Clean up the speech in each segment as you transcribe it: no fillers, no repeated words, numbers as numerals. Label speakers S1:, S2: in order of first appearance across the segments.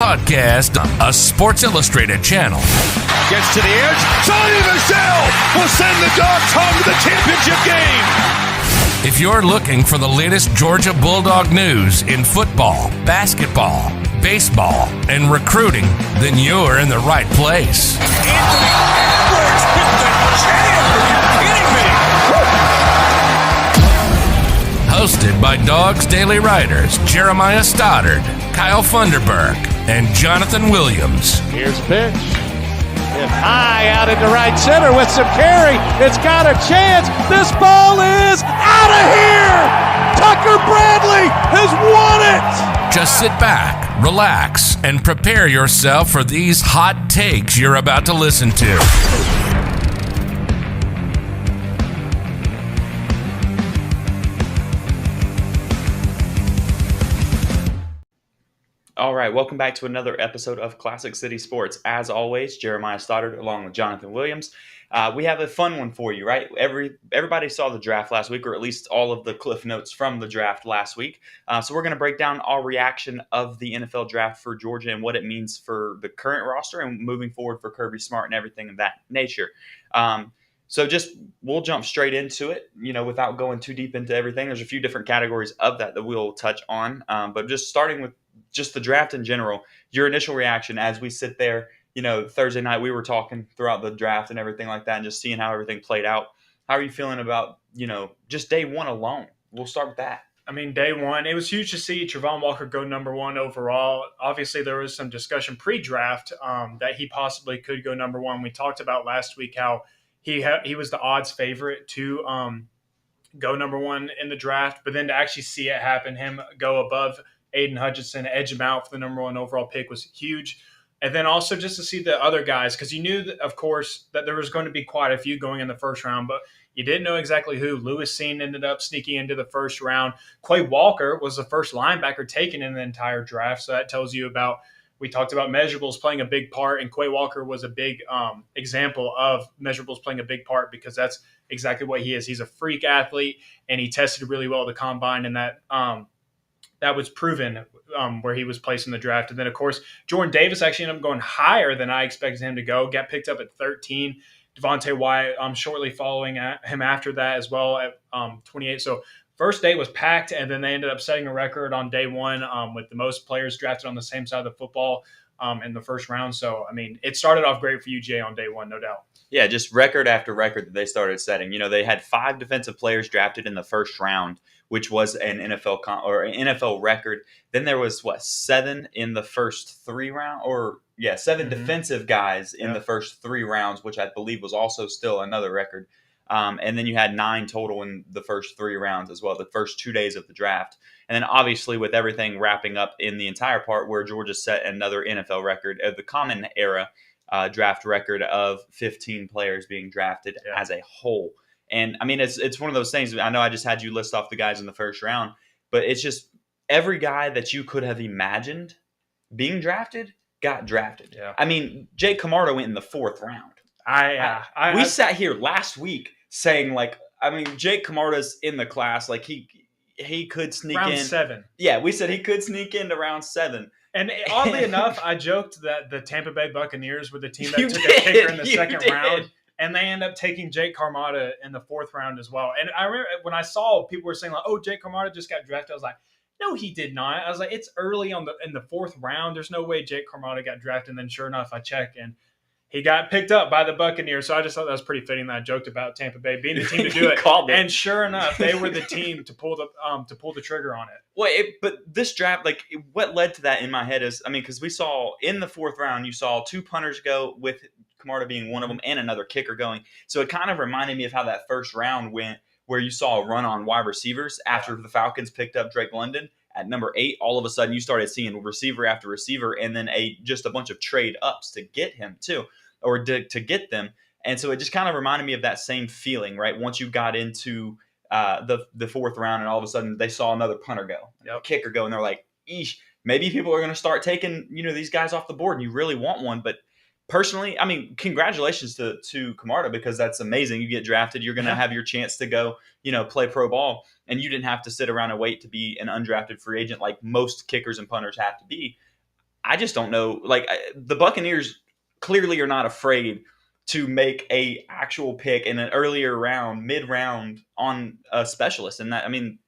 S1: Podcast, a Sports Illustrated channel.
S2: Gets to the edge. Sonny Michel will send the Dogs home to the championship game.
S1: If you're looking for the latest Georgia Bulldog news in football, basketball, baseball, and recruiting, then you're in the right place.
S2: Anthony Edwards hit the jam. Are you kidding me?
S1: Hosted by Dogs Daily writers Jeremiah Stoddard, Kyle Funderburk, and Jonathan Williams.
S3: Here's a pitch. Hit high out into right center with some carry. It's got a chance. This ball is out of here. Tucker Bradley has won it.
S1: Just sit back, relax, and prepare yourself for these hot takes you're about to listen to.
S4: All right, welcome back to another episode of Classic City Sports. As always, Jeremiah Stoddard along with Jonathan Williams. We have a fun one for you, right? Everybody saw the draft last week, or at least all of the cliff notes from the draft last week. So we're going to break down our reaction of the NFL draft for Georgia and what it means for the current roster and moving forward for Kirby Smart and everything of that nature. So we'll jump straight into it, without going too deep into everything. There's a few different categories of that we'll touch on. But just starting with just the draft in general, your initial reaction as we sit there, Thursday night, we were talking throughout the draft and everything like that and just seeing how everything played out. How are you feeling about, just day one alone? We'll start with that.
S5: I mean, day one, it was huge to see Travon Walker go number one overall. Obviously, there was some discussion pre-draft that he possibly could go number one. We talked about last week how he was the odds favorite to go number one in the draft, but then to actually see it happen, him go above Aiden Hutchinson, edge him out for the number one overall pick was huge. And then also just to see the other guys, because you knew, that, of course, that there was going to be quite a few going in the first round, but you didn't know exactly who. Lewis Seen ended up sneaking into the first round. Quay Walker was the first linebacker taken in the entire draft, so that tells you about – we talked about measurables playing a big part, and Quay Walker was a big example of measurables playing a big part because that's exactly what he is. He's a freak athlete, and he tested really well at the combine, and that was proven where he was placed in the draft. And then, of course, Jordan Davis actually ended up going higher than I expected him to go. Got picked up at 13. Devontae Wyatt shortly following him after that as well at 28. So first day was packed, and then they ended up setting a record on day one with the most players drafted on the same side of the football in the first round. So, I mean, it started off great for UGA on day one, no doubt.
S4: Yeah, just record after record that they started setting. They had 5 defensive players drafted in the first round, which was an NFL record. Then there was 7 in the first 3 rounds, seven defensive guys in the first 3 rounds, which I believe was also still another record. And then you had 9 total in the first 3 rounds as well, the first 2 days of the draft. And then obviously with everything wrapping up in the entire part where Georgia set another NFL record, the common era draft record of 15 players being drafted as a whole. And I mean, it's one of those things. I know I just had you list off the guys in the first round, but it's just every guy that you could have imagined being drafted got drafted. Yeah. I mean, Jake Camarda went in the 4th round. We sat here last week saying Jake Camarda's in the class. Like he could sneak
S5: round
S4: in
S5: 7.
S4: Yeah, we said he could sneak into round 7.
S5: And oddly enough, I joked that the Tampa Bay Buccaneers were the team that took a kicker in the second round. And they end up taking Jake Camarda in the 4th round as well. And I remember when I saw people were saying, Jake Camarda just got drafted, I was like, no, he did not. I was like, it's early in the 4th round. There's no way Jake Camarda got drafted. And then sure enough, I check, and he got picked up by the Buccaneers. So I just thought that was pretty fitting that I joked about Tampa Bay being the team to do it. And sure enough, they were the team to pull the trigger on it.
S4: Well, but this draft, what led to that in my head is, because we saw in the 4th round, you saw 2 punters go with Camarda being one of them and another kicker going. So it kind of reminded me of how that first round went, where you saw a run on wide receivers after the Falcons picked up Drake London at number 8. All of a sudden, you started seeing receiver after receiver, and then just a bunch of trade ups to get him too, or to get them. And so it just kind of reminded me of that same feeling, right? Once you got into the 4th round, and all of a sudden they saw another punter go, a kicker go, and they're like, "Eesh, maybe people are going to start taking these guys off the board, and you really want one." But personally, congratulations to Camarda, because that's amazing. You get drafted, you're going to have your chance to go, play pro ball, and you didn't have to sit around and wait to be an undrafted free agent like most kickers and punters have to be. I just don't know. Like the Buccaneers clearly are not afraid to make a actual pick in an earlier round, mid-round on a specialist. And that, I mean,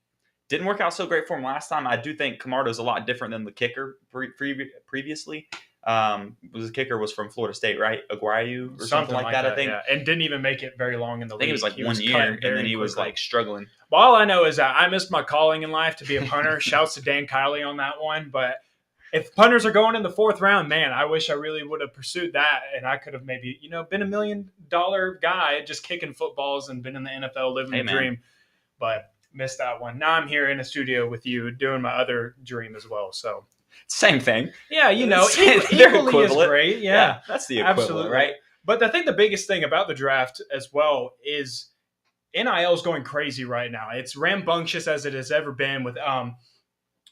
S4: didn't work out so great for him last time. I do think Camardo's a lot different than the kicker previously. The kicker was from Florida State, right? Aguayu or something like that, I think.
S5: Yeah. And didn't even make it very long in the league.
S4: I think it was like 1 year, and then he was like struggling.
S5: Well, all I know is that I missed my calling in life to be a punter. Shouts to Dan Kiley on that one. But if punters are going in the 4th round, man, I wish I really would have pursued that, and I could have maybe, been $1 million guy just kicking footballs and been in the NFL living the dream. But missed that one. Now I'm here in the studio with you doing my other dream as well. So
S4: same thing.
S5: Yeah,
S4: they're
S5: equally is great. Yeah,
S4: that's the equivalent, absolutely. Right?
S5: But I think the biggest thing about the draft as well is NIL is going crazy right now. It's rambunctious as it has ever been with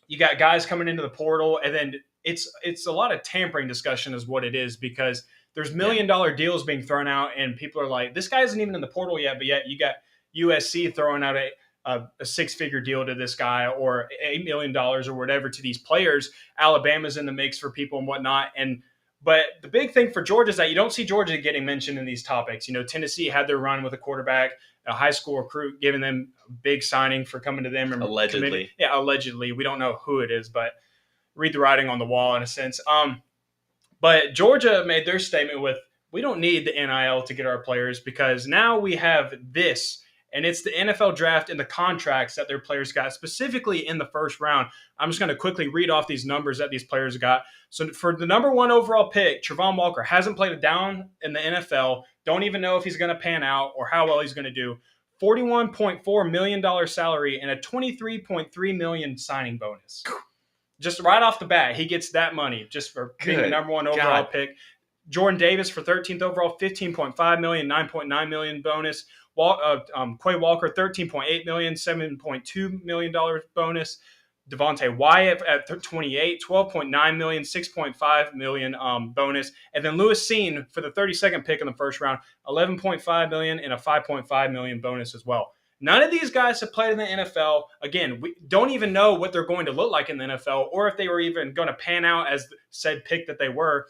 S5: you got guys coming into the portal, and then it's a lot of tampering discussion is what it is, because there's $1 million deals being thrown out, and people are like, this guy isn't even in the portal yet, but yet you got USC throwing out a 6-figure deal to this guy, or $8 million or whatever to these players. Alabama's in the mix for people and whatnot. But the big thing for Georgia is that you don't see Georgia getting mentioned in these topics. Tennessee had their run with a quarterback, a high school recruit, giving them a big signing for coming to them. And
S4: allegedly.
S5: Allegedly. We don't know who it is, but read the writing on the wall in a sense. But Georgia made their statement with, we don't need the NIL to get our players, because now we have this. And it's the NFL draft and the contracts that their players got, specifically in the 1st round. I'm just going to quickly read off these numbers that these players got. So for the number 1 overall pick, Travon Walker hasn't played a down in the NFL. Don't even know if he's going to pan out or how well he's going to do. $41.4 million salary and a $23.3 million signing bonus. Just right off the bat, he gets that money just for being the number 1 overall pick. Jordan Davis for 13th overall, $15.5 million, $9.9 million bonus. Quay Walker, $13.8 million, $7.2 million bonus. Devontae Wyatt at 28, $12.9 million, $6.5 million bonus. And then Lewis Seen for the 32nd pick in the 1st round, $11.5 million and a $5.5 million bonus as well. None of these guys have played in the NFL. Again, we don't even know what they're going to look like in the NFL, or if they were even going to pan out as said pick that they were.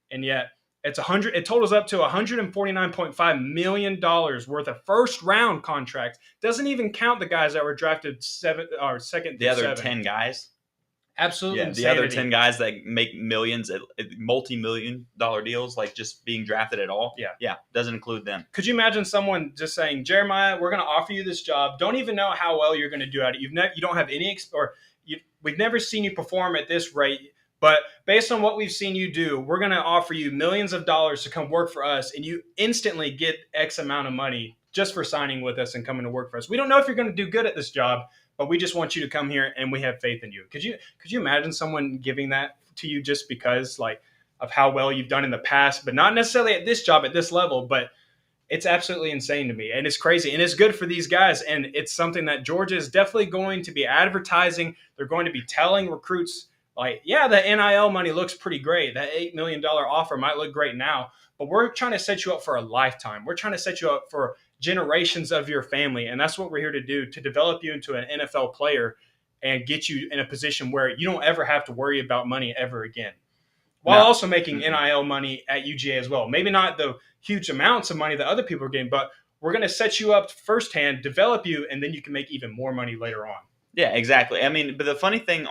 S5: And yet, it totals up to $149.5 million worth of 1st round contracts. Doesn't even count the guys that were drafted 2nd.
S4: The other 10 guys.
S5: Absolutely.
S4: Yeah,
S5: insanity.
S4: the other 10 guys that make millions, multi-million-dollar deals, like just being drafted at all. Yeah, doesn't include them.
S5: Could you imagine someone just saying, Jeremiah, we're going to offer you this job. Don't even know how well you're going to do at it. You don't have any we've never seen you perform at this rate. But based on what we've seen you do, we're going to offer you millions of dollars to come work for us, and you instantly get X amount of money just for signing with us and coming to work for us. We don't know if you're going to do good at this job, but we just want you to come here, and we have faith in you. Could you imagine someone giving that to you just because of how well you've done in the past, but not necessarily at this job at this level? But it's absolutely insane to me, and it's crazy, and it's good for these guys, and it's something that Georgia is definitely going to be advertising. They're going to be telling recruits, the NIL money looks pretty great. That $8 million offer might look great now, but we're trying to set you up for a lifetime. We're trying to set you up for generations of your family, and that's what we're here to do, to develop you into an NFL player and get you in a position where you don't ever have to worry about money ever again, while also making NIL money at UGA as well. Maybe not the huge amounts of money that other people are getting, but we're going to set you up firsthand, develop you, and then you can make even more money later on.
S4: Yeah, exactly. I mean, but the funny thing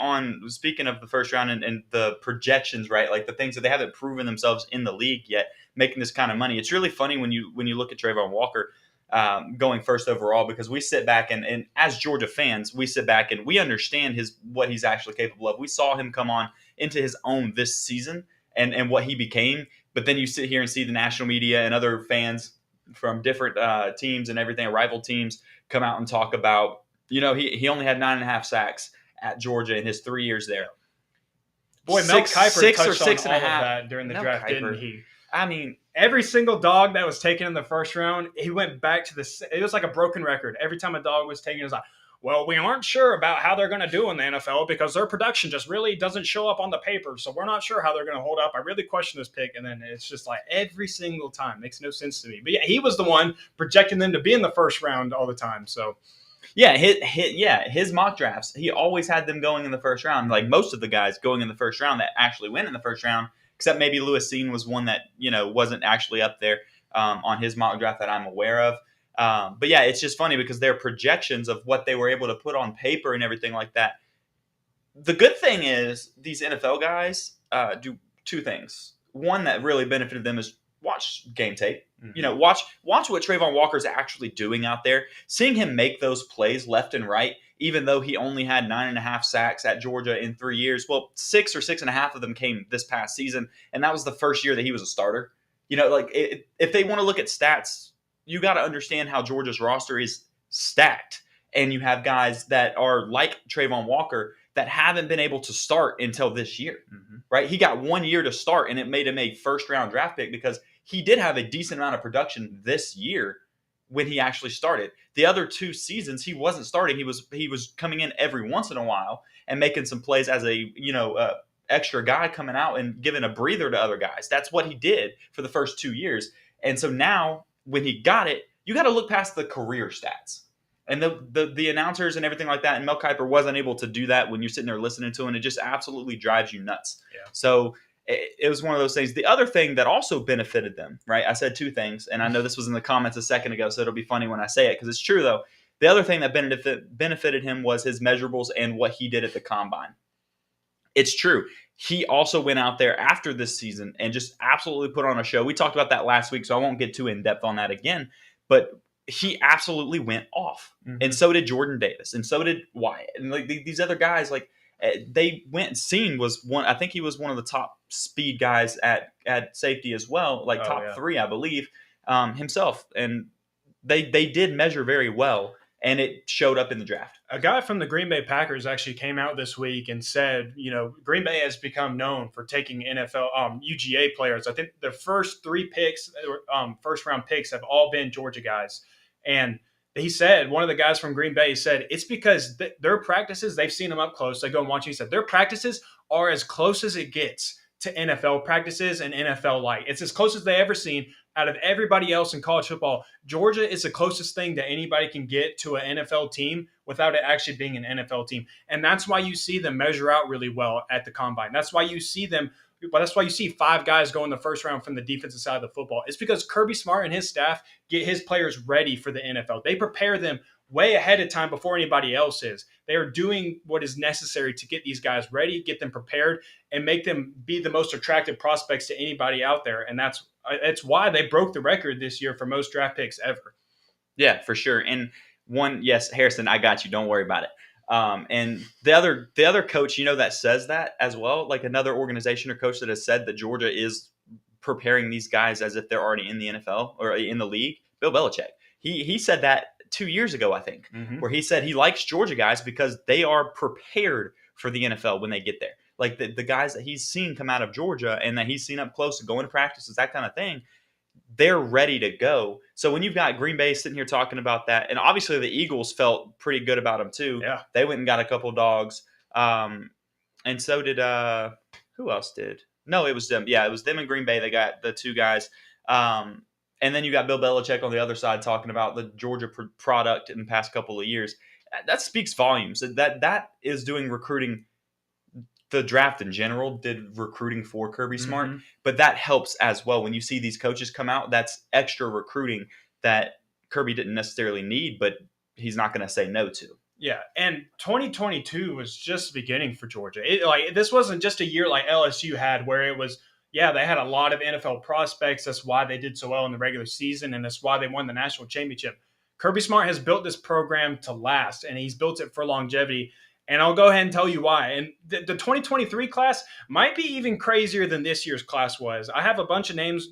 S4: speaking of the 1st round and the projections, right? Like the things that they haven't proven themselves in the league yet, making this kind of money. It's really funny when you look at Travon Walker going 1st overall, because we sit back and as Georgia fans, we sit back and we understand what he's actually capable of. We saw him come on into his own this season and what he became. But then you sit here and see the national media and other fans from different teams and everything, rival teams, come out and talk about, he only had 9.5 sacks at Georgia in his 3 years there.
S5: Boy, Mel Kiper touched on
S4: 6.5
S5: all of that during the draft, didn't he?
S4: I mean,
S5: every single dog that was taken in the 1st round, he went back to it was like a broken record. Every time a dog was taken, it was like, well, we aren't sure about how they're going to do in the NFL because their production just really doesn't show up on the paper. So we're not sure how they're going to hold up. I really question this pick. And then it's just like every single time. Makes no sense to me. But yeah, he was the one projecting them to be in the 1st round all the time. So
S4: Yeah, his mock drafts, he always had them going in the first round. Like most of the guys going in the first round that actually went in the first round, except maybe Lewis Seen was one that wasn't actually up there on his mock draft that I'm aware of. But yeah, it's just funny because their projections of what they were able to put on paper and everything like that. The good thing is these NFL guys do two things. One that really benefited them is watch game tape. Mm-hmm. Watch what Trayvon Walker's actually doing out there. Seeing him make those plays left and right, even though he only had 9.5 sacks at Georgia in 3 years. Well, 6 or 6.5 of them came this past season, and that was the first year that he was a starter. If they want to look at stats, you got to understand how Georgia's roster is stacked, and you have guys that are like Trayvon Walker that haven't been able to start until this year, right? He got 1 year to start, and it made him a first-round draft pick because he did have a decent amount of production this year when he actually started. The other 2 seasons, he wasn't starting. He was coming in every once in a while and making some plays as a extra guy coming out and giving a breather to other guys. That's what he did for the first 2 years. And so now, when he got it, you got to look past the career stats. And the announcers and everything like that, and Mel Kiper wasn't able to do that when you're sitting there listening to him, and it just absolutely drives you nuts. Yeah. So it was one of those things. The other thing that also benefited them, right? I said 2 things, and I know this was in the comments a second ago, so it'll be funny when I say it because it's true, though. The other thing that benefited him was his measurables and what he did at the combine. It's true. He also went out there after this season and just absolutely put on a show. We talked about that last week, so I won't get too in-depth on that again, but he absolutely went off. And so did Jordan Davis, and so did Wyatt, and like these other guys. Like they went and Seen was one. I think he was one of the top speed guys at safety as well, like top 3, I believe, himself. And they did measure very well, and it showed up in the draft.
S5: A guy from the Green Bay Packers actually came out this week and said, Green Bay has become known for taking NFL UGA players. I think the first 3 picks, first-round picks, have all been Georgia guys. And he said, one of the guys from Green Bay said, it's because their practices, they've seen them up close. They go and watch. He said, their practices are as close as it gets to NFL practices and NFL light. It's as close as they ever seen. Out of everybody else in college football, Georgia is the closest thing that anybody can get to an NFL team without it actually being an NFL team. And that's why you see them measure out really well at the combine. That's why you see 5 guys go in the first round from the defensive side of the football. It's because Kirby Smart and his staff get his players ready for the NFL. They prepare them way ahead of time before anybody else is. They are doing what is necessary to get these guys ready, get them prepared, and make them be the most attractive prospects to anybody out there. And that's why they broke the record this year for most draft picks ever.
S4: Yeah, for sure. And yes, Harrison, I got you. Don't worry about it. And the other coach, that says that as well, like another organization or coach that has said that Georgia is preparing these guys as if they're already in the NFL or in the league, Bill Belichick. He said that 2 years ago, I think, where he said he likes Georgia guys because they are prepared for the NFL when they get there. Like the guys that he's seen come out of Georgia and that he's seen up close and going to practices, that kind of thing, they're ready to go. So when you've got Green Bay sitting here talking about that, and obviously the Eagles felt pretty good about them too.
S5: Yeah.
S4: They went and got a couple dogs. And so did who else did? No, it was them. Yeah, it was them and Green Bay. They got the 2 guys. And then you got Bill Belichick on the other side talking about the Georgia product in the past couple of years. That speaks volumes. That is doing recruiting. The draft in general did recruiting for Kirby Smart, but that helps as well. When you see these coaches come out, that's extra recruiting that Kirby didn't necessarily need, but he's not going to say no to.
S5: Yeah, and 2022 was just beginning for Georgia. This wasn't just a year like LSU had where it was, they had a lot of NFL prospects. That's why they did so well in the regular season, and that's why they won the national championship. Kirby Smart has built this program to last, and he's built it for longevity. And I'll go ahead and tell you why. And the 2023 class might be even crazier than this year's class was. I have a bunch of names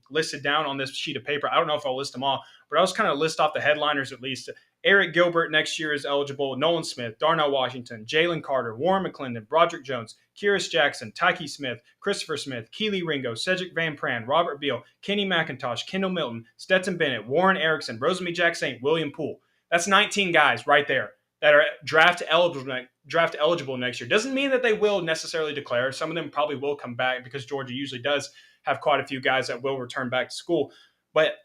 S5: listed down on this sheet of paper. I don't know if I'll list them all, but I'll just kind of list off the headliners at least. Eric Gilbert next year is eligible. Nolan Smith, Darnell Washington, Jalen Carter, Warren McClendon, Broderick Jones, Kyrus Jackson, Tyke Smith, Christopher Smith, Keely Ringo, Cedric Van Pran, Robert Beal, Kenny McIntosh, Kendall Milton, Stetson Bennett, Warren Erickson, Rosamie Jack St., William Poole. That's 19 guys right there that are draft eligible next year. Doesn't mean that they will necessarily declare. Some of them probably will come back because Georgia usually does have quite a few guys that will return back to school. But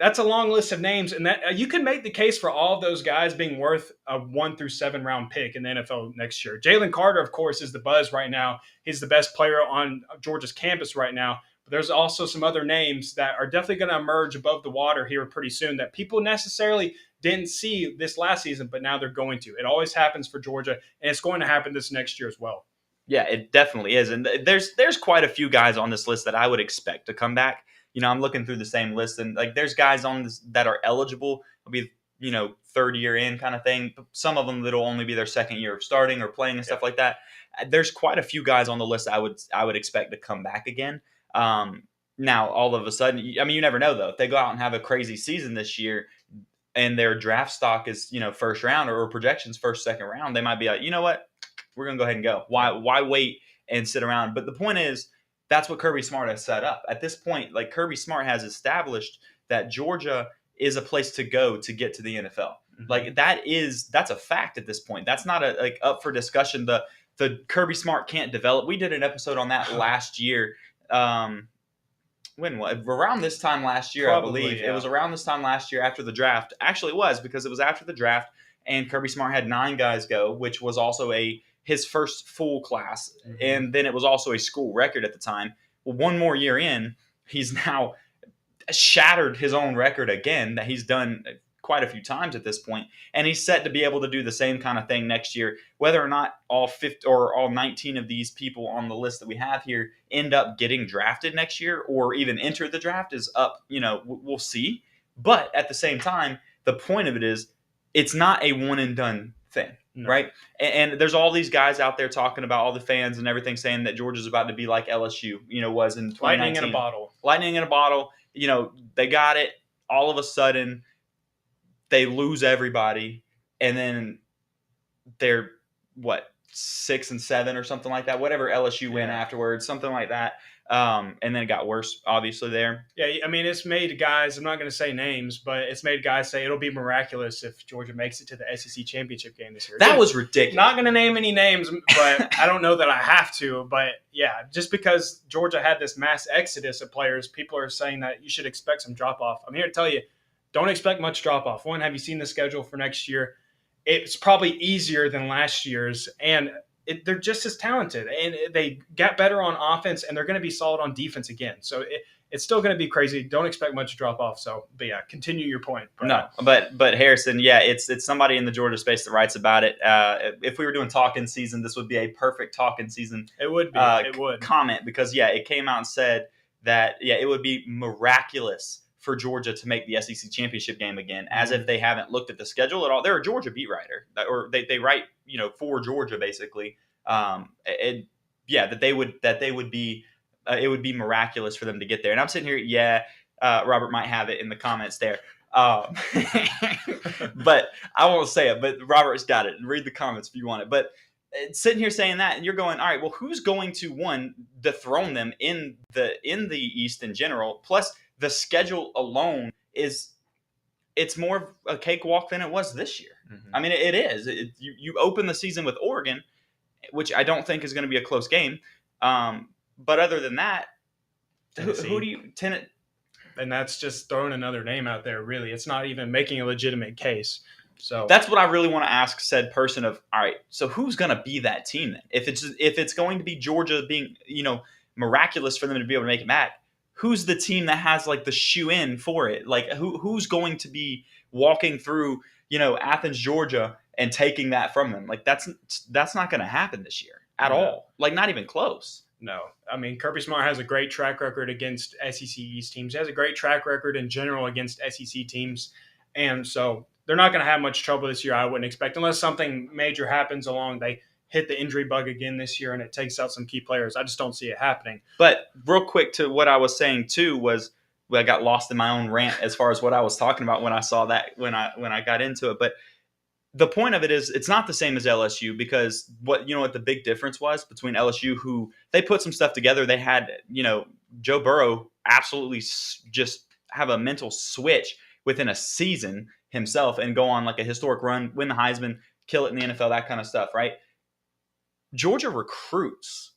S5: that's a long list of names, and that you can make the case for all of those guys being worth a 1 through 7 round pick in the NFL next year. Jalen Carter, of course, is the buzz right now. He's the best player on Georgia's campus right now. But there's also some other names that are definitely going to emerge above the water here pretty soon that people necessarily didn't see this last season, but now they're going to. It always happens for Georgia, and it's going to happen this next year as well.
S4: Yeah, it definitely is. And there's quite a few guys on this list that I would expect to come back. I'm looking through the same list, and like there's guys on this that are eligible. It'll be, third year in kind of thing. Some of them that'll only be their second year of starting or playing and stuff like that. There's quite a few guys on the list I would expect to come back again. Now, all of a sudden, you never know though. If they go out and have a crazy season this year, and their draft stock is first round or projections first, second round, they might be like, you know what, we're gonna go ahead and go. Why wait and sit around? But the point is, that's what Kirby Smart has set up. At this point, like Kirby Smart has established that Georgia is a place to go to get to the NFL. Mm-hmm. Like that's a fact at this point. That's not up for discussion. The Kirby Smart can't develop. We did an episode on that last year. Around this time last year, probably, I believe. Yeah. It was around this time last year after the draft. Actually, it was because it was after the draft, and Kirby Smart had 9 guys go, which was also his first full class, mm-hmm. and then it was also a school record at the time. Well, one more year in, he's now shattered his own record again that he's done quite a few times at this point, and he's set to be able to do the same kind of thing next year. Whether or not all 50 or all 19 of these people on the list that we have here end up getting drafted next year or even enter the draft is up. We'll see. But at the same time, the point of it is it's not a one and done thing. No. Right. And there's all these guys out there talking about, all the fans and everything, saying that Georgia's about to be like LSU, was in 2019.
S5: Lightning in a bottle.
S4: Lightning in a bottle. They got it. All of a sudden, they lose everybody. And then they're, 6 and 7 or something like that. Whatever LSU win afterwards, something like that. And then it got worse, obviously, there.
S5: Yeah, it's made guys, I'm not going to say names, but it's made guys say it'll be miraculous if Georgia makes it to the SEC championship game this year.
S4: That was ridiculous.
S5: Not going to name any names, but I don't know that I have to. But, yeah, just because Georgia had this mass exodus of players, people are saying that you should expect some drop-off. I'm here to tell you, don't expect much drop-off. One, have you seen the schedule for next year? It's probably easier than last year's, and they're just as talented, and they got better on offense, and they're going to be solid on defense again. So it's still going to be crazy. Don't expect much drop off. So, but yeah, continue your point.
S4: But Harrison, yeah, it's somebody in the Georgia space that writes about it. If we were doing talking season, this would be a perfect talking season.
S5: It would be. It would
S4: comment because it came out and said that it would be miraculous for Georgia to make the SEC championship game again, as if they haven't looked at the schedule at all. They're a Georgia beat writer, or they write, for Georgia basically. That they would be, it would be miraculous for them to get there. And I'm sitting here, Robert might have it in the comments there. But I won't say it, but Robert's got it. Read the comments if you want it. But sitting here saying that, and you're going, all right, well, who's going to dethrone them in the East in general? Plus, the schedule alone it's more of a cakewalk than it was this year. Mm-hmm. I mean, it is. You open the season with Oregon, which I don't think is going to be a close game. But other than that, who do you tend to?
S5: And that's just throwing another name out there, really. It's not even making a legitimate case. So
S4: that's what I really want to ask said person of, all right, so who's going to be that team then? If it's going to be Georgia being, miraculous for them to be able to make it back, who's the team that has like the shoe in for it? Like who's going to be walking through, Athens, Georgia and taking that from them? Like that's not going to happen this year at all. Like not even close.
S5: No. I mean, Kirby Smart has a great track record against SEC East teams. He has a great track record in general against SEC teams. And so they're not going to have much trouble this year, I wouldn't expect, unless something major happens along. They hit the injury bug again this year and it takes out some key players. I just don't see it happening.
S4: But real quick to what I was saying too was I got lost in my own rant as far as what I was talking about when I saw that, when I got into it. But the point of it is it's not the same as LSU, because what the big difference was between LSU, who they put some stuff together. They had, Joe Burrow absolutely just have a mental switch within a season himself and go on like a historic run, win the Heisman, kill it in the NFL, that kind of stuff, right? Georgia recruits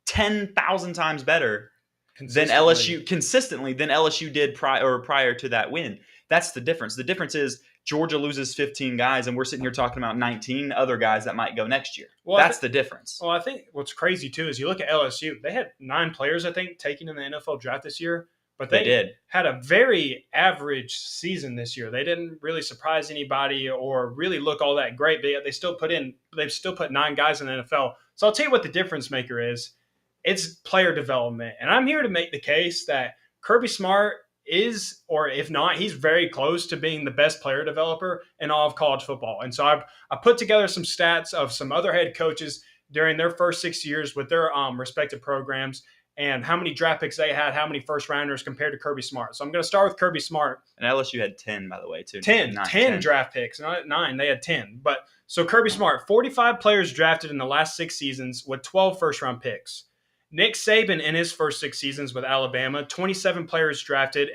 S4: 10,000 times better than LSU did prior to that win. That's the difference. The difference is Georgia loses 15 guys, and we're sitting here talking about 19 other guys that might go next year. Well, that's the difference.
S5: Well, I think what's crazy, too, is you look at LSU. They had 9 players, I think, taken in the NFL draft this year. But they had a very average season this year. They didn't really surprise anybody or really look all that great. They've still put 9 guys in the NFL. So I'll tell you what the difference maker is. It's player development. And I'm here to make the case that Kirby Smart is, or if not, he's very close to being the best player developer in all of college football. And so I put together some stats of some other head coaches during their first 6 years with their respective programs and how many draft picks they had, how many first rounders compared to Kirby Smart. So I'm going to start with Kirby Smart.
S4: And LSU had 10, by the way, too.
S5: 10 draft picks, not 9. They had 10. But so Kirby Smart, 45 players drafted in the last 6 seasons with 12 first-round picks. Nick Saban in his first 6 seasons with Alabama, 27 players drafted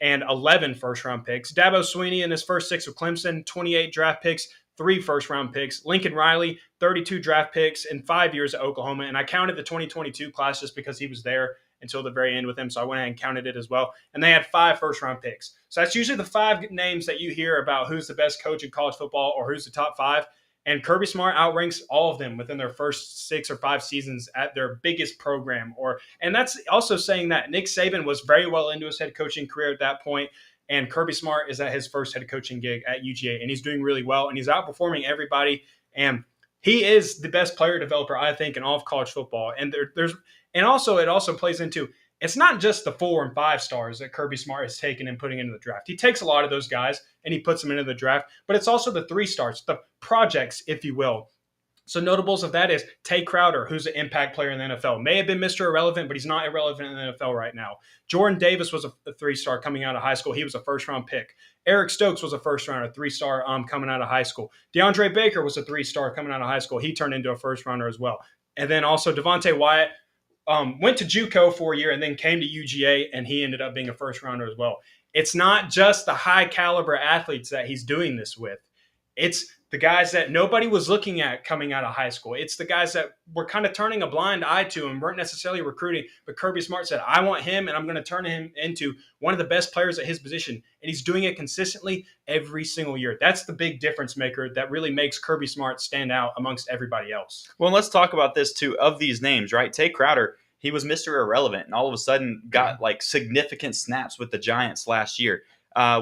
S5: and 11 first-round picks. Dabo Swinney in his first 6 with Clemson, 28 draft picks, 3 first-round picks. Lincoln Riley, 32 draft picks in 5 years at Oklahoma. And I counted the 2022 class just because he was there until the very end with him, so I went ahead and counted it as well. And they had 5 first-round picks. So that's usually the 5 names that you hear about who's the best coach in college football or who's the top 5. And Kirby Smart outranks all of them within their first 6 or 5 seasons at their biggest program. And that's also saying that Nick Saban was very well into his head coaching career at that point, and Kirby Smart is at his first head coaching gig at UGA, and he's doing really well, and he's outperforming everybody. And he is the best player developer, I think, in all of college football. And it also plays into, it's not just the 4 and 5 stars that Kirby Smart has taken and putting into the draft. He takes a lot of those guys and he puts them into the draft, but it's also the 3 stars, the projects, if you will. So notables of that is Tay Crowder, who's an impact player in the NFL. May have been Mr. Irrelevant, but he's not irrelevant in the NFL right now. Jordan Davis was a 3-star coming out of high school. He was a first-round pick. Eric Stokes was a first-rounder, 3-star coming out of high school. DeAndre Baker was a 3-star coming out of high school. He turned into a first-rounder as well. And then also Devontae Wyatt went to JUCO for a year and then came to UGA, and he ended up being a first-rounder as well. It's not just the high-caliber athletes that he's doing this with. It's the guys that nobody was looking at coming out of high school. It's the guys that were kind of turning a blind eye to and weren't necessarily recruiting. But Kirby Smart said, I want him, and I'm going to turn him into one of the best players at his position. And he's doing it consistently every single year. That's the big difference maker that really makes Kirby Smart stand out amongst everybody else.
S4: Well, let's talk about this, too, of these names, right? Tay Crowder, he was Mr. Irrelevant, and all of a sudden got significant snaps with the Giants last year.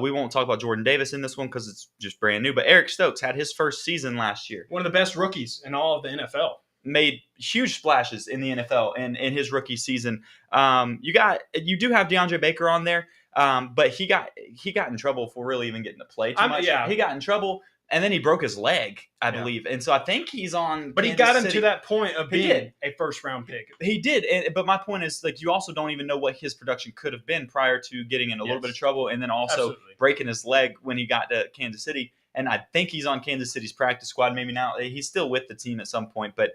S4: We won't talk about Jordan Davis in this one because it's just brand new. But Eric Stokes had his first season last year.
S5: One of the best rookies in all of the NFL.
S4: Made huge splashes in the NFL and in his rookie season. You do have DeAndre Baker on there, but he got in trouble for really even getting to play too much.
S5: Yeah.
S4: He got in trouble. And then he broke his leg, I believe. And so I think he's on
S5: But Kansas he got him City. To that point of being a first-round pick.
S4: He did. But my point is, you also don't even know what his production could have been prior to getting in a little bit of trouble and then also breaking his leg when he got to Kansas City. And I think he's on Kansas City's practice squad. Maybe now. He's still with the team at some point. But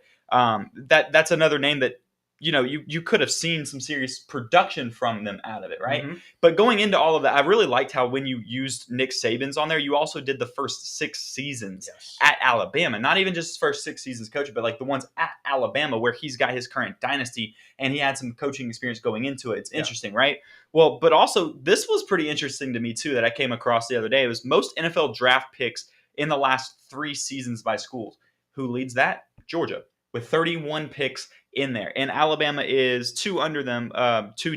S4: that's another name that, you could have seen some serious production from them out of it, right? Mm-hmm. But going into all of that, I really liked how when you used Nick Saban's on there, you also did the first 6 seasons at Alabama. Not even just his first 6 seasons coaching, but the ones at Alabama where he's got his current dynasty and he had some coaching experience going into it. It's interesting, right? Well, but also this was pretty interesting to me too that I came across the other day. It was most NFL draft picks in the last 3 seasons by schools. Who leads that? Georgia, with 31 picks in there. And Alabama is 2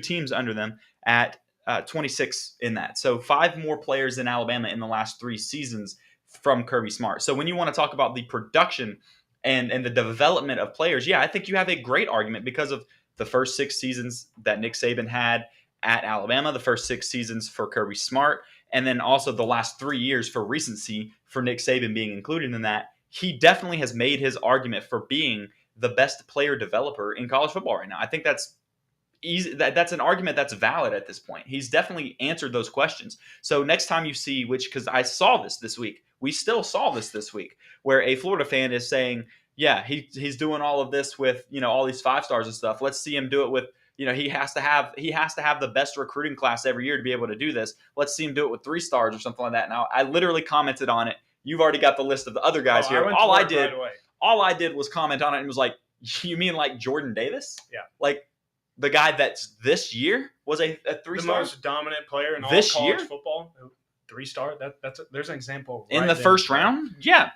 S4: teams under them at 26 in that. So 5 more players than Alabama in the last 3 seasons from Kirby Smart. So when you want to talk about the production and the development of players, I think you have a great argument because of the first 6 seasons that Nick Saban had at Alabama, the first 6 seasons for Kirby Smart, and then also the last 3 years for recency for Nick Saban being included in that. He definitely has made his argument for being the best player developer in college football right now. I think that's easy. That's an argument that's valid at this point. He's definitely answered those questions. So next time you see, because I saw this week, we still saw this week, where a Florida fan is saying, he's doing all of this with, all these 5 stars and stuff. Let's see him do it with, he has to have the best recruiting class every year to be able to do this. Let's see him do it with 3 stars or something like that. Now, I literally commented on it. You've already got the list of the other guys here. All I did was comment on it and was like, you mean like Jordan Davis?
S5: Yeah.
S4: the guy that's this year was a 3-star.
S5: The most dominant player in all
S4: This
S5: college
S4: year?
S5: football. 3-star. There's an example
S4: In
S5: right
S4: the
S5: there.
S4: first round? Yeah.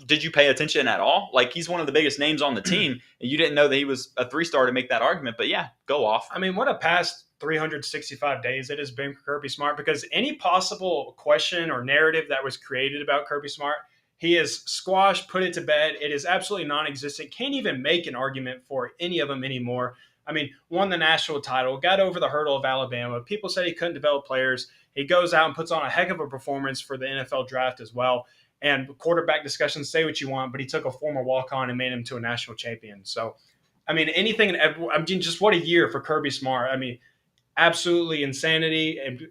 S4: Did you pay attention at all? Like, he's one of the biggest names on the team, and you didn't know that he was a 3-star to make that argument. But yeah, go off.
S5: I mean, what a past 365 days it has been for Kirby Smart, because any possible question or narrative that was created about Kirby Smart, he has squashed, put it to bed. It is absolutely non-existent. Can't even make an argument for any of them anymore. I mean, won the national title, got over the hurdle of Alabama. People said he couldn't develop players. He goes out and puts on a heck of a performance for the NFL draft as well. And quarterback discussions, say what you want, but he took a former walk-on and made him to a national champion. So, I mean, just what a year for Kirby Smart. I mean, absolutely insanity.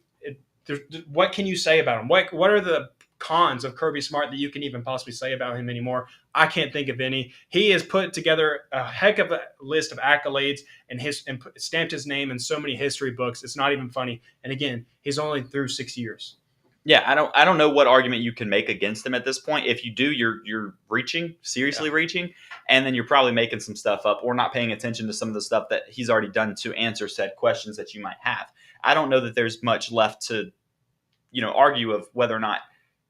S5: What can you say about him? What are the cons of Kirby Smart that you can even possibly say about him anymore? I can't think of any. He has put together a heck of a list of accolades and stamped his name in so many history books. It's not even funny. And again, he's only through 6 years.
S4: Yeah, I don't know what argument you can make against him at this point. If you do, you're seriously reaching, and then you're probably making some stuff up or not paying attention to some of the stuff that he's already done to answer said questions that you might have. I don't know that there's much left to, argue of whether or not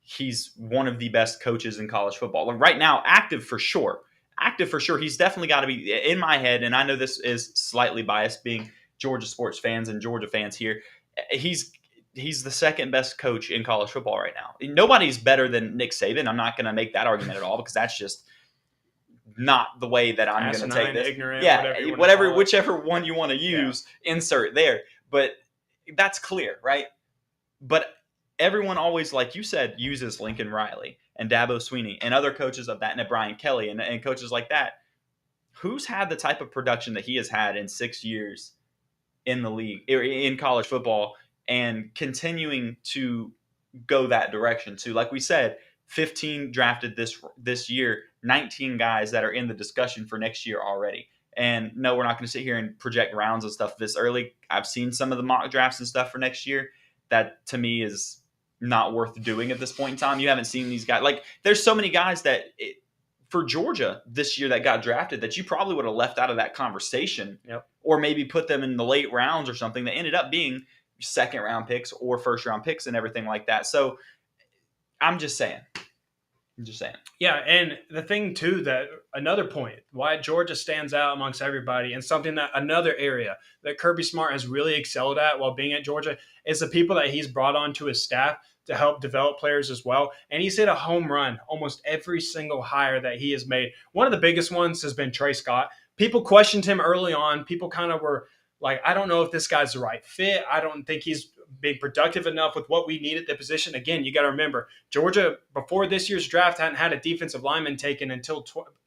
S4: he's one of the best coaches in college football. Like right now, active for sure. He's definitely got to be in my head, and I know this is slightly biased being Georgia sports fans and Georgia fans here. He's the second best coach in college football right now. Nobody's better than Nick Saban. I'm not going to make that argument at all because that's just not the way that I'm going to take this.
S5: Ignorant,
S4: yeah, whichever one you want to use, insert there. But that's clear, right? But everyone always, like you said, uses Lincoln Riley and Dabo Swinney and other coaches of that, and Brian Kelly and coaches like that. Who's had the type of production that he has had in 6 years in the league, in college football, and continuing to go that direction too? Like we said, 15 drafted this year, 19 guys that are in the discussion for next year already. And no, we're not going to sit here and project rounds and stuff this early. I've seen some of the mock drafts and stuff for next year. That to me is not worth doing at this point in time. You haven't seen these guys. Like, there's so many guys that for Georgia this year that got drafted that you probably would have left out of that conversation, or maybe put them in the late rounds or something that ended up being second round picks or first round picks and everything like that. So I'm just saying.
S5: Yeah, and the thing too, that another point why Georgia stands out amongst everybody, and something that another area that Kirby Smart has really excelled at while being at Georgia, is the people that he's brought onto his staff to help develop players as well. And he's hit a home run almost every single hire that he has made. One of the biggest ones has been Trey Scott. People questioned him early on. People kind of were like, I don't know if this guy's the right fit. I don't think he's being productive enough with what we need at the position. Again, you got to remember, Georgia, before this year's draft, hadn't had a defensive lineman taken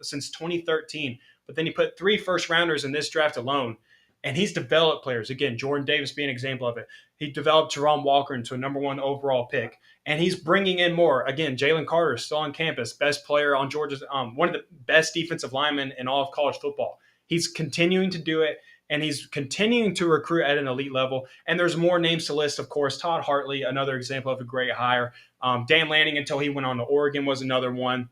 S5: since 2013. But then he put 3 first-rounders in this draft alone. And he's developed players. Again, Jordan Davis being an example of it. He developed Jerome Walker into a number 1 overall pick. And he's bringing in more. Again, Jalen Carter is still on campus, best player on Georgia's, one of the best defensive linemen in all of college football. He's continuing to do it. And he's continuing to recruit at an elite level. And there's more names to list, of course. Todd Hartley, another example of a great hire. Dan Lanning, until he went on to Oregon, was another one.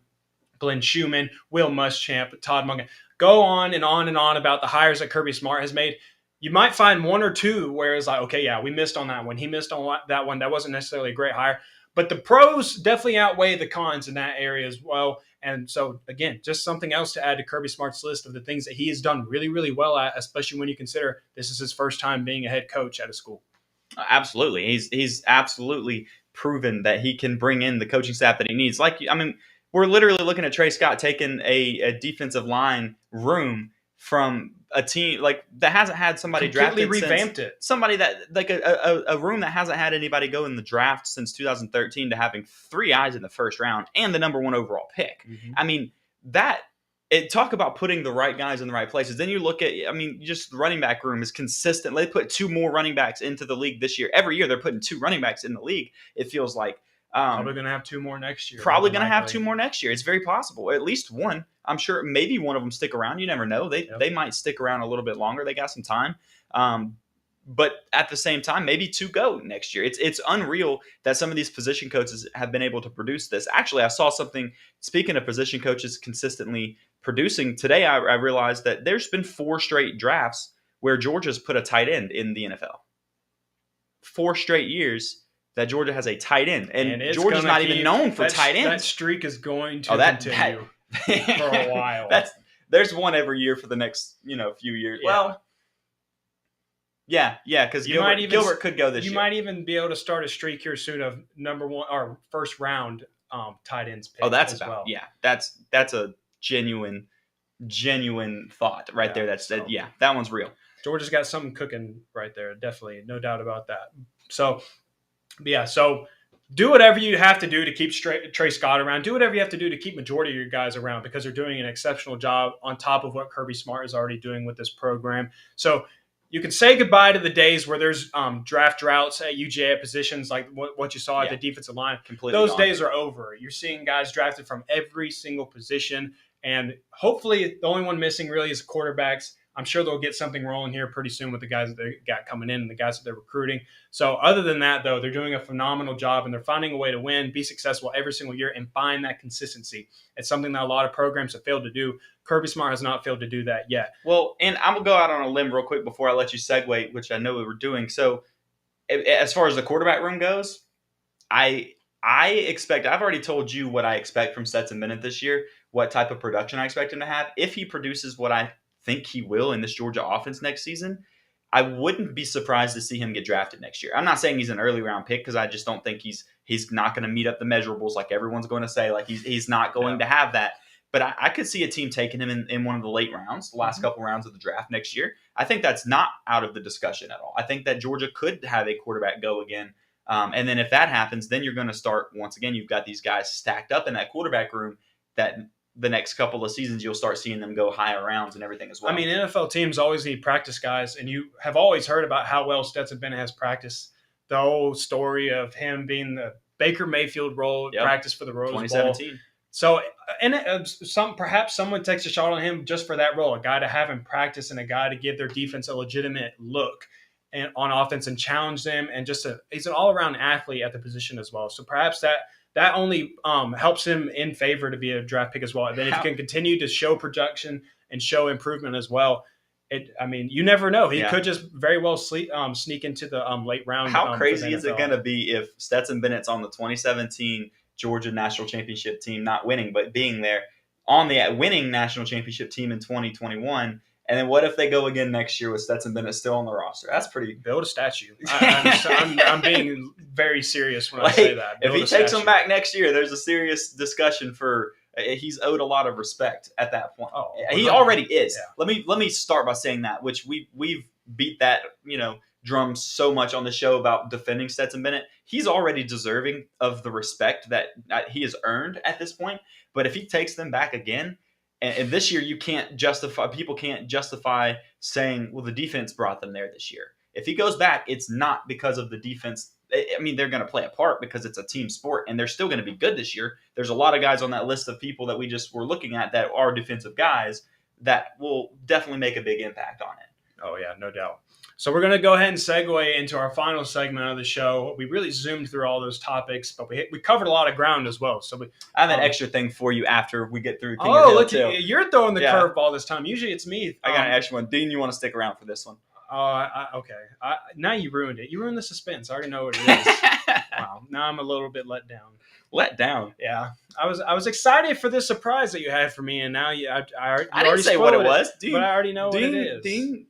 S5: Glenn Schumann, Will Muschamp, Todd Monken. Go on and on and on about the hires that Kirby Smart has made. You might find 1 or 2 where it's like, okay, yeah, we missed on that one. He missed on that one. That wasn't necessarily a great hire. But the pros definitely outweigh the cons in that area as well. And so, again, just something else to add to Kirby Smart's list of the things that he has done really, really well at, especially when you consider this is his first time being a head coach at a school.
S4: Absolutely. He's absolutely proven that he can bring in the coaching staff that he needs. We're literally looking at Trey Scott taking a defensive line room from a team like that hasn't had somebody
S5: completely
S4: drafted
S5: revamped
S4: since,
S5: it.
S4: Somebody that like a room that hasn't had anybody go in the draft since 2013 to having 3 guys in the first round and the number 1 overall pick.
S5: Mm-hmm.
S4: I mean, talk about putting the right guys in the right places. Then you look at, just the running back room is consistent. They put 2 more running backs into the league this year. Every year they're putting 2 running backs in the league. It feels like.
S5: Probably going to have 2 more next year.
S4: Probably going to have 2 more next year. It's very possible. At least 1. I'm sure maybe one of them stick around. You never know. They might stick around a little bit longer. They got some time. But at the same time, maybe 2 go next year. It's unreal that some of these position coaches have been able to produce this. Actually, I saw something, speaking of position coaches consistently producing, today I realized that there's been 4 straight drafts where Georgia's put a tight end in the NFL. 4 straight years that Georgia has a tight end. And Georgia's not even known for tight ends.
S5: That streak is going to continue for a while.
S4: There's one every year for the next few years.
S5: Yeah.
S4: Well, yeah, because Gilbert could go this year.
S5: You might even be able to start a streak here soon of number 1 or first round tight ends pick.
S4: Oh, that's
S5: well.
S4: Yeah, that's a genuine thought right there. That one's real.
S5: Georgia's got something cooking right there, definitely, no doubt about that. So do whatever you have to do to keep Trey Scott around. Do whatever you have to do to keep majority of your guys around, because they're doing an exceptional job on top of what Kirby Smart is already doing with this program. So you can say goodbye to the days where there's draft droughts at UGA positions like what you saw at the defensive line.
S4: Completely
S5: Those
S4: gone.
S5: days are over. You're seeing guys drafted from every single position, and hopefully the only one missing really is quarterbacks. I'm sure they'll get something rolling here pretty soon with the guys that they got coming in and the guys that they're recruiting. So other than that, though, they're doing a phenomenal job, and they're finding a way to win, be successful every single year, and find that consistency. It's something that a lot of programs have failed to do. Kirby Smart has not failed to do that yet.
S4: Well, and I'm going to go out on a limb real quick before I let you segue, which I know we were doing. So as far as the quarterback room goes, I expect – I've already told you what I expect from Stetson Bennett this year, what type of production I expect him to have. If he produces what I think he will in this Georgia offense next season, I wouldn't be surprised to see him get drafted next year. I'm not saying he's an early round pick, because I just don't think he's not going to meet up the measurables like everyone's going to say. Like he's not going to have that. But I could see a team taking him in one of the late rounds, the last couple rounds of the draft next year. I think that's not out of the discussion at all. I think that Georgia could have a quarterback go again. And then if that happens, then you're going to start, once again, you've got these guys stacked up in that quarterback room that the next couple of seasons you'll start seeing them go higher rounds and everything as well.
S5: I mean, NFL teams always need practice guys, and you have always heard about how well Stetson Bennett has practiced. The whole story of him being the Baker Mayfield role, practice for the Rose Bowl.
S4: 2017.
S5: So, and perhaps someone takes a shot on him just for that role, a guy to have him practice and a guy to give their defense a legitimate look on offense and challenge them, and he's an all-around athlete at the position as well. So perhaps that only helps him in favor to be a draft pick as well. And then if he can continue to show production and show improvement as well, you never know. He could just very well sneak into the late round.
S4: How crazy is it going to be if Stetson Bennett's on the 2017 Georgia national championship team, not winning, but being there on the winning national championship team in 2021? And then what if they go again next year with Stetson Bennett still on the roster? That's pretty.
S5: Build a statue. I'm being very serious when I say that.
S4: If he takes him back next year, there's a serious discussion for. He's owed a lot of respect at that point.
S5: Oh,
S4: he already is.
S5: Yeah.
S4: Let me start by saying that, which we've beat that drum so much on the show about defending Stetson Bennett. He's already deserving of the respect that he has earned at this point. But if he takes them back again. And this year, people can't justify saying, well, the defense brought them there this year. If he goes back, it's not because of the defense. I mean, they're going to play a part because it's a team sport, and they're still going to be good this year. There's a lot of guys on that list of people that we just were looking at that are defensive guys that will definitely make a big impact on it.
S5: Oh, yeah, no doubt. So we're going to go ahead and segue into our final segment of the show. We really zoomed through all those topics, but we covered a lot of ground as well. So
S4: I have an extra thing for you after we get through.
S5: You're throwing the curveball this time. Usually it's me.
S4: I got an extra one. Dean, you want to stick around for this one?
S5: Okay. Now you ruined it. You ruined the suspense. I already know what it is. Wow. Now I'm a little bit let down.
S4: Let down?
S5: Yeah. I was excited for this surprise that you had for me, and now
S4: I didn't say what it was, Dean,
S5: but I already know what it is.
S4: Dean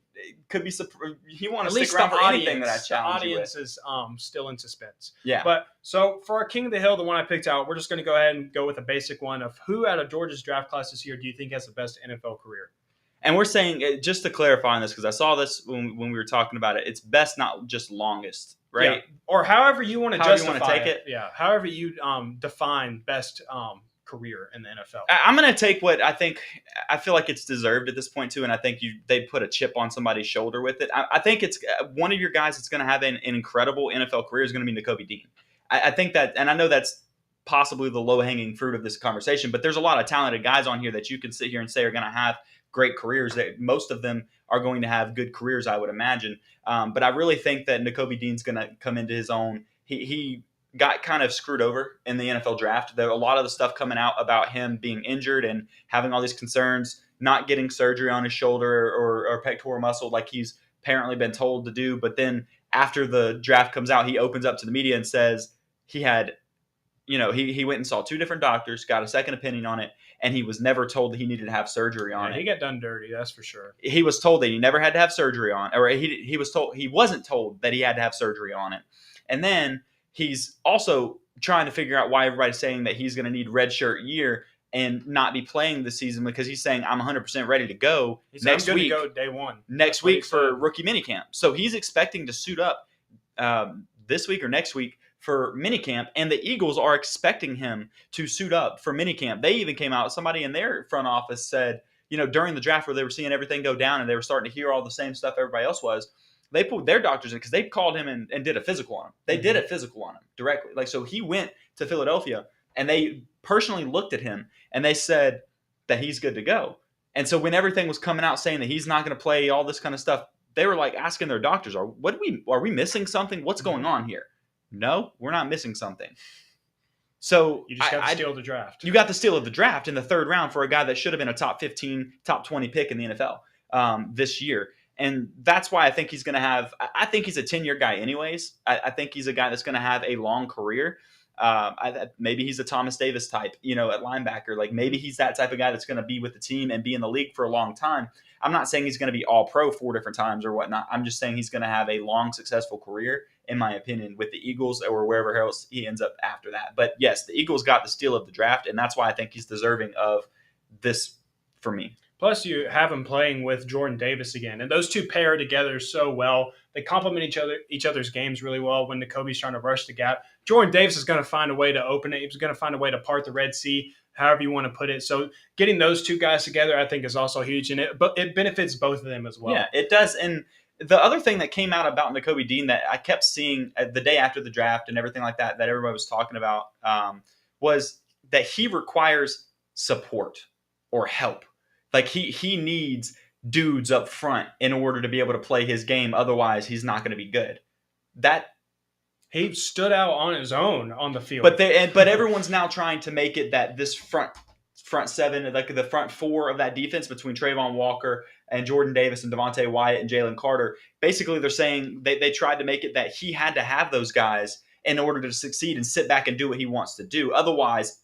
S4: could be he want to stick around for anything that I challenge you with.
S5: The audience is still in suspense.
S4: Yeah.
S5: But so for our King of the Hill, the one I picked out, we're just going to go ahead and go with a basic one of who out of Georgia's draft class this year do you think has the best NFL career?
S4: And we're saying, just to clarify on this, because I saw this when we were talking about it, it's best, not just longest, right?
S5: Yeah. Or however you want to justify
S4: take it.
S5: Yeah. However you define best career in the NFL.
S4: I'm going to take what I feel like it's deserved at this point too, and I think they put a chip on somebody's shoulder with it. I think it's one of your guys that's going to have an incredible NFL career is going to be Nakobe Dean. I think that, and I know that's possibly the low-hanging fruit of this conversation, but there's a lot of talented guys on here that you can sit here and say are going to have great careers. That most of them are going to have good careers, I would imagine. But I really think that Nakobe Dean's going to come into his own. He got kind of screwed over in the NFL draft. There a lot of the stuff coming out about him being injured and having all these concerns not getting surgery on his shoulder or pectoral muscle like he's apparently been told to do. But then after the draft comes out, he opens up to the media and says he had, he went and saw 2 different doctors, got a second opinion on it, and he was never told that he needed to have surgery on it.
S5: He got done dirty, that's for sure.
S4: He was told that he never had to have surgery on, or he was told he wasn't told that he had to have surgery on it. And then he's also trying to figure out why everybody's saying that he's going to need redshirt year and not be playing this season, because he's saying I'm 100% ready to go next week.
S5: To go day one.
S4: Next week for rookie minicamp. So he's expecting to suit up this week or next week for minicamp, and the Eagles are expecting him to suit up for minicamp. They even came out, somebody in their front office said, during the draft where they were seeing everything go down and they were starting to hear all the same stuff everybody else was, they pulled their doctors in because they called him and did a physical on him. They did a physical on him directly. Like, so he went to Philadelphia and they personally looked at him and they said that he's good to go. And so when everything was coming out saying that he's not going to play, all this kind of stuff, they were like asking their doctors, are we missing something? What's going on here? No, we're not missing something. So
S5: you just got the steal of the draft.
S4: You got the steal of the draft in the 3rd round for a guy that should have been a top 15, top 20 pick in the NFL this year. And that's why I think he's going to have – I think he's a 10-year guy anyways. I think he's a guy that's going to have a long career. Maybe he's a Thomas Davis type, at linebacker. Like, maybe he's that type of guy that's going to be with the team and be in the league for a long time. I'm not saying he's going to be all pro 4 different times or whatnot. I'm just saying he's going to have a long, successful career, in my opinion, with the Eagles or wherever else he ends up after that. But yes, the Eagles got the steal of the draft, and that's why I think he's deserving of this for me.
S5: Plus, you have him playing with Jordan Davis again, and those two pair together so well. They complement each other's games really well. When Nakobe's trying to rush the gap, Jordan Davis is going to find a way to open it. He's going to find a way to part the Red Sea, however you want to put it. So getting those two guys together, I think, is also huge, and it benefits both of them as well.
S4: Yeah, it does. And the other thing that came out about Nakobe Dean that I kept seeing the day after the draft and everything like that everybody was talking about was that he requires support or help. Like he needs dudes up front in order to be able to play his game. Otherwise, he's not going to be good. That
S5: he stood out on his own on the field.
S4: But everyone's now trying to make it that this front 7, like the front 4 of that defense between Trayvon Walker and Jordan Davis and Devontae Wyatt and Jalen Carter. Basically, they're saying they tried to make it that he had to have those guys in order to succeed and sit back and do what he wants to do. Otherwise,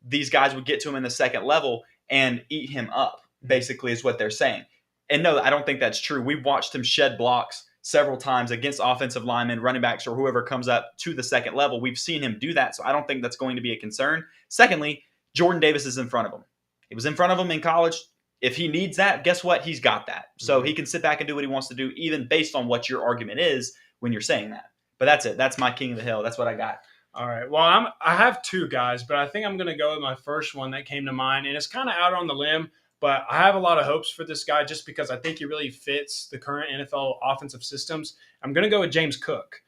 S4: these guys would get to him in the second level and eat him up, basically, is what they're saying. And no, I don't think that's true. We've watched him shed blocks several times against offensive linemen, running backs, or whoever comes up to the second level. We've seen him do that, so I don't think that's going to be a concern. Secondly, Jordan Davis is in front of him. He was in front of him in college. If he needs that, guess what? He's got that. So he can sit back and do what he wants to do, even based on what your argument is when you're saying that. But that's it. That's my king of the hill. That's what I got.
S5: All right. Well, I have 2 guys, but I think I'm going to go with my first one that came to mind, and it's kind of out on the limb, but I have a lot of hopes for this guy just because I think he really fits the current NFL offensive systems. I'm going to go with James Cook,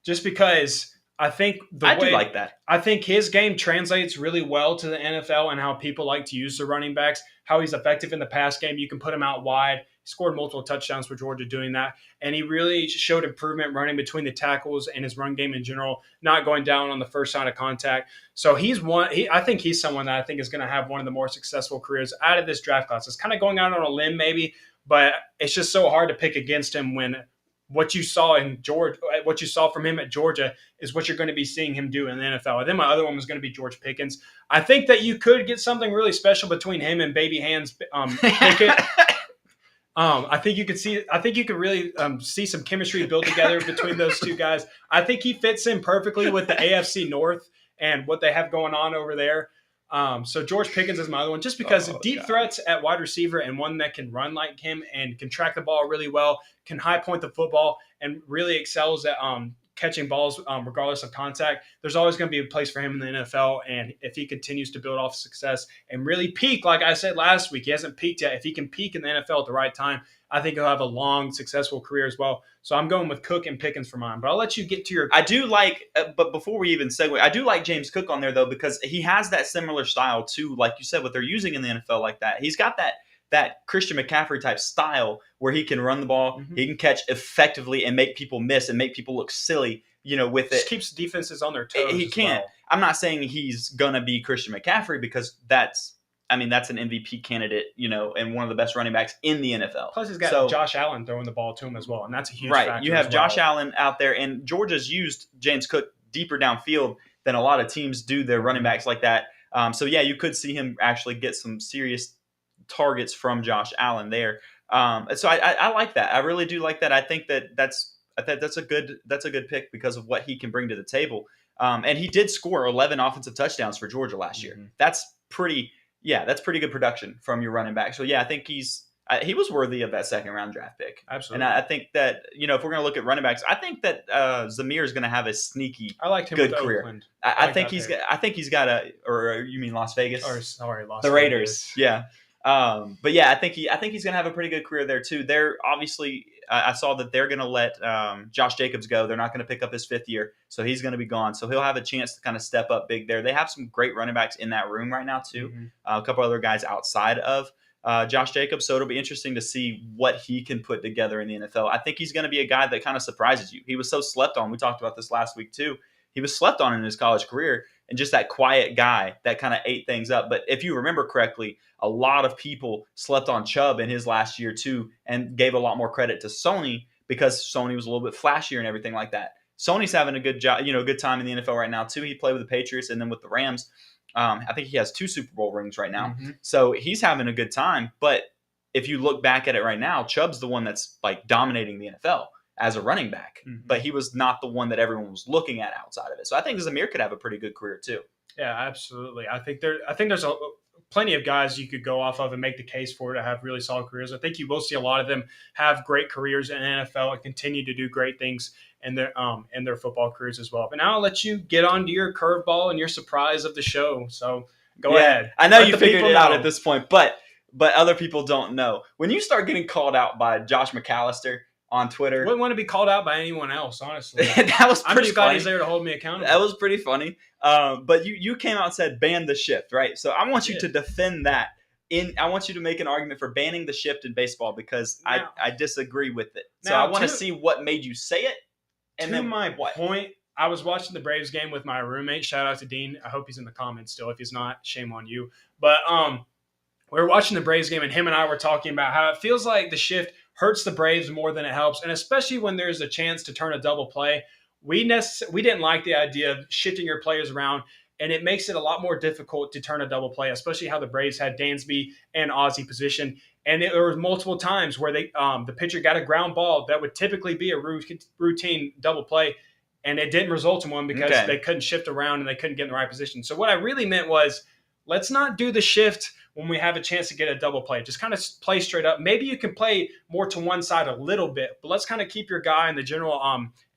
S5: just because I think
S4: I do like that.
S5: I think his game translates really well to the NFL and how people like to use the running backs, how he's effective in the pass game. You can put him out wide. He scored multiple touchdowns for Georgia doing that. And he really showed improvement running between the tackles and his run game in general, not going down on the first sign of contact. So I think he's someone that I think is going to have one of the more successful careers out of this draft class. It's kind of going out on a limb maybe, but it's just so hard to pick against him when what you saw from him at Georgia is what you're going to be seeing him do in the NFL. And then my other one was going to be George Pickens. I think that you could get something really special between him and Baby Hands Pickett. I think you could really see some chemistry build together between those two guys. I think he fits in perfectly with the AFC North and what they have going on over there. So George Pickens is my other one, just because deep threats at wide receiver and one that can run like him and can track the ball really well, can high point the football, and really excels at catching balls regardless of contact. There's always going to be a place for him in the NFL, and if he continues to build off success and really peak, like I said last week, he hasn't peaked yet. If he can peak in the NFL at the right time, I think he'll have a long, successful career as well. So I'm going with Cook and Pickens for mine. But I'll let you get to your –
S4: I do like but before we even segue, I do like James Cook on there, though, because he has that similar style, too, like you said, what they're using in the NFL like that. He's got that Christian McCaffrey type style where he can run the ball, he can catch effectively and make people miss and make people look silly, with it.
S5: Just keeps defenses on their toes.
S4: He can. Well. I'm not saying he's going to be Christian McCaffrey because that's I mean, that's an MVP candidate, and one of the best running backs in the NFL.
S5: Plus, he's got Josh Allen throwing the ball to him as well, and that's a huge factor.
S4: You have Josh Allen out there, and Georgia's used James Cook deeper downfield than a lot of teams do their running backs like that. So yeah, you could see him actually get some serious targets from Josh Allen there. So I like that. I really do like that. I think that's a good pick because of what he can bring to the table. And he did score 11 offensive touchdowns for Georgia last year. That's pretty good production from your running back. So yeah, I think he was worthy of that second round draft pick.
S5: Absolutely.
S4: And I think that, if we're going to look at running backs, I think that Zamir is going to have a sneaky
S5: I liked him
S4: good
S5: with
S4: career.
S5: Oakland.
S4: I think he's got or you mean Las Vegas?
S5: Or sorry, Las
S4: the Raiders.
S5: Vegas.
S4: Yeah. But yeah, I think he's going to have a pretty good career there too. They're obviously, I saw that they're going to let Josh Jacobs go. They're not going to pick up his 5th year, so he's going to be gone. So he'll have a chance to kind of step up big there. They have some great running backs in that room right now too. A couple other guys outside of Josh Jacobs. So it'll be interesting to see what he can put together in the NFL. I think he's going to be a guy that kind of surprises you. He was so slept on. We talked about this last week too. He was slept on in his college career and just that quiet guy that kind of ate things up. But if you remember correctly, a lot of people slept on Chubb in his last year too and gave a lot more credit to Sony because Sony was a little bit flashier and everything like that. Sony's having a good job, good time in the NFL right now too. He played with the Patriots and then with the Rams. I think he has 2 Super Bowl rings right now. So he's having a good time. But if you look back at it right now, Chubb's the one that's like dominating the NFL as a running back, but he was not the one that everyone was looking at outside of it. So I think Zamir could have a pretty good career too.
S5: Yeah, absolutely. I think there's plenty of guys you could go off of and make the case for to have really solid careers. I think you will see a lot of them have great careers in NFL and continue to do great things in their football careers as well. But now I'll let you get on to your curveball and your surprise of the show. So go ahead.
S4: I know you figured it out at this point, but other people don't know. When you start getting called out by Josh McAllister on Twitter,
S5: wouldn't want to be called out by anyone else, honestly.
S4: That was pretty
S5: I'm just glad
S4: funny.
S5: he's there to hold me accountable.
S4: That was pretty funny. But you came out and said ban the shift, right? So I want you to defend that. I want you to make an argument for banning the shift in baseball because I disagree with it. So I want to see what made you say it. And then
S5: my point, I was watching the Braves game with my roommate. Shout out to Dean. I hope he's in the comments still. If he's not, shame on you. But we were watching the Braves game, and him and I were talking about how it feels like the shift hurts the Braves more than it helps, and especially when there's a chance to turn a double play. We didn't like the idea of shifting your players around, and it makes it a lot more difficult to turn a double play, especially how the Braves had Dansby and Ozzie positioned. And there was multiple times where the pitcher got a ground ball that would typically be a routine double play, and it didn't result in one because they couldn't shift around and they couldn't get in the right position. So what I really meant was, let's not do the shift when we have a chance to get a double play. Just kind of play straight up. Maybe you can play more to one side a little bit, but let's kind of keep your guy in the general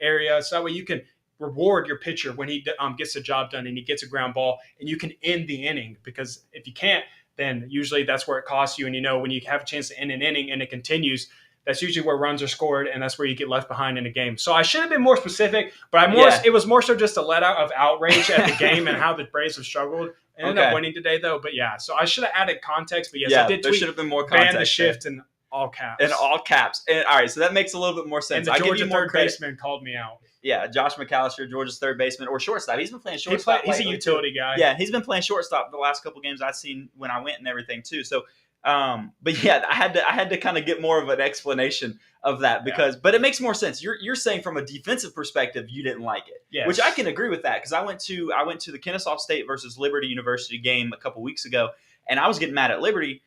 S5: area so that way you can reward your pitcher when he gets the job done and he gets a ground ball and you can end the inning. Because if you can't, then usually that's where it costs you. And when you have a chance to end an inning and it continues, that's usually where runs are scored, and that's where you get left behind in a game. So I should have been more specific, but it was more so just a let out of outrage at the game and how the Braves have struggled. Ended up winning today, though. But yeah, so I should have added context. But yes, I did tweet.
S4: There should have been more context.
S5: Ban the shift in all caps.
S4: In all caps. And, all right, so that makes a little bit more sense.
S5: And the Georgia third baseman called me out.
S4: Yeah, Josh McAllister, Georgia's third baseman or shortstop. He's been playing shortstop.
S5: He's a utility guy.
S4: Yeah, he's been playing shortstop the last couple games I've seen when I went and everything too. So, but yeah, I had to kind of get more of an explanation of that but it makes more sense. You're saying from a defensive perspective you didn't like it,
S5: yes.
S4: Which I can agree with that because I went to the Kennesaw State versus Liberty University game a couple weeks ago, and I was getting mad at Liberty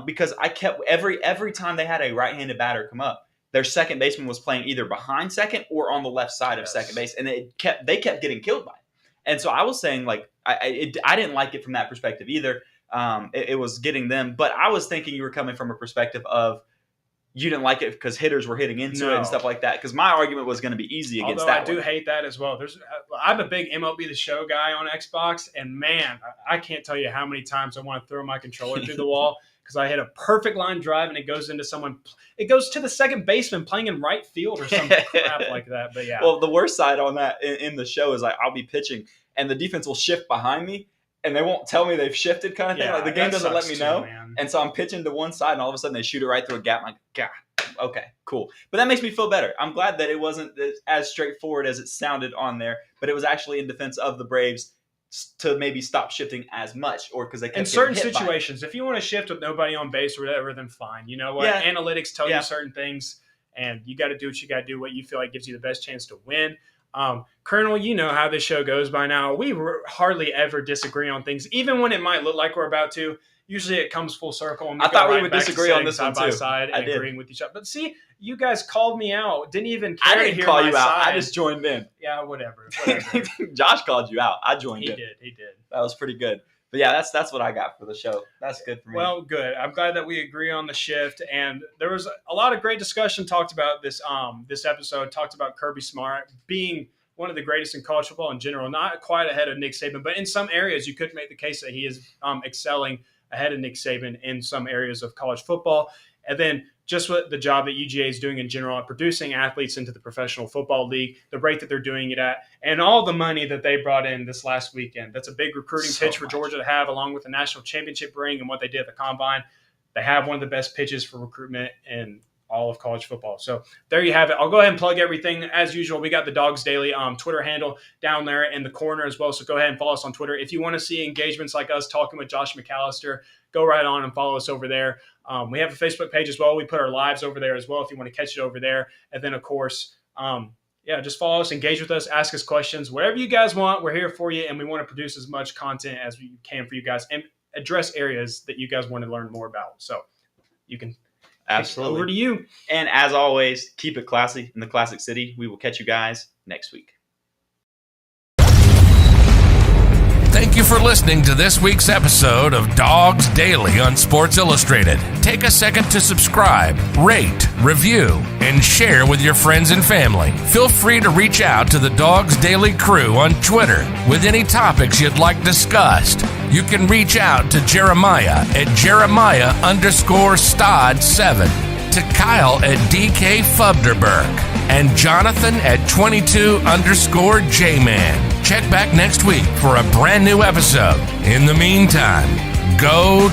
S4: because I kept every time they had a right-handed batter come up, their second baseman was playing either behind second or on the left side of second base, and they kept getting killed by it. And so I was saying like I didn't like it from that perspective either. It was getting them, but I was thinking you were coming from a perspective of you didn't like it because hitters were hitting into it and stuff like that. Because my argument was going to be easy against that.
S5: Although I do hate that as well. I'm a big MLB The Show guy on Xbox, and man, I can't tell you how many times I want to throw my controller through the wall because I hit a perfect line drive and it goes into someone. It goes to the second baseman playing in right field or some crap like that. But yeah.
S4: Well, the worst side on that in the show is like I'll be pitching and the defense will shift behind me. And they won't tell me they've shifted kind of thing. Like the game doesn't let me know.
S5: Man.
S4: And so I'm pitching to one side and all of a sudden they shoot it right through a gap. I'm like, God, okay, cool. But that makes me feel better. I'm glad that it wasn't as straightforward as it sounded on there, but it was actually in defense of the Braves to maybe stop shifting as much, or because they kept
S5: in certain
S4: getting hit by it.
S5: situations, if you want to shift with nobody on base or whatever, then fine. You know what?
S4: Yeah.
S5: Analytics tell
S4: Yeah.
S5: you certain things, and you got to do what you got to do, what you feel like gives you the best chance to win. Colonel, you know how this show goes by now. We hardly ever disagree on things, even when it might look like we're about to. Usually it comes full circle. And
S4: I thought we
S5: right
S4: would
S5: back to
S4: disagree on this
S5: side
S4: one,
S5: by
S4: too.
S5: side
S4: I
S5: and
S4: did.
S5: agreeing with each other. But see, you guys called me out. Didn't even
S4: I
S5: care to
S4: didn't
S5: hear
S4: call
S5: my
S4: you out.
S5: side.
S4: I just joined in.
S5: Yeah, whatever.
S4: Josh called you out. I joined
S5: He
S4: in.
S5: did. He did.
S4: That was pretty good. But yeah, that's what I got for the show. That's good for me.
S5: Well, good. I'm glad that we agree on the shift. And there was a lot of great discussion talked about this episode, talked about Kirby Smart being one of the greatest in college football in general, not quite ahead of Nick Saban, but in some areas you could make the case that he is excelling ahead of Nick Saban in some areas of college football. And then just what the job that UGA is doing in general at producing athletes into the professional football league, the rate that they're doing it at, and all the money that they brought in this last weekend. That's a big recruiting pitch for Georgia to have, along with the national championship ring and what they did at the Combine. They have one of the best pitches for recruitment in all of college football. So there you have it. I'll go ahead and plug everything. As usual, we got the Dogs Daily Twitter handle down there in the corner as well. So go ahead and follow us on Twitter. If you want to see engagements like us talking with Josh McAllister, go right on and follow us over there. We have a Facebook page as well. We put our lives over there as well if you want to catch it over there. And then, of course, just follow us, engage with us, ask us questions. Whatever you guys want, we're here for you, and we want to produce as much content as we can for you guys and address areas that you guys want to learn more about. So you can
S4: Absolutely.
S5: over to you.
S4: And as always, keep it classy in the Classic City. We will catch you guys next week.
S1: Thank you for listening to this week's episode of Dogs Daily on Sports Illustrated. Take a second to subscribe, rate, review, and share with your friends and family. Feel free to reach out to the Dogs Daily crew on Twitter with any topics you'd like discussed. You can reach out to Jeremiah at Jeremiah_Stod7, to Kyle at DK Fubderberg, and Jonathan at 22_Jman. Check back next week for a brand new episode. In the meantime, go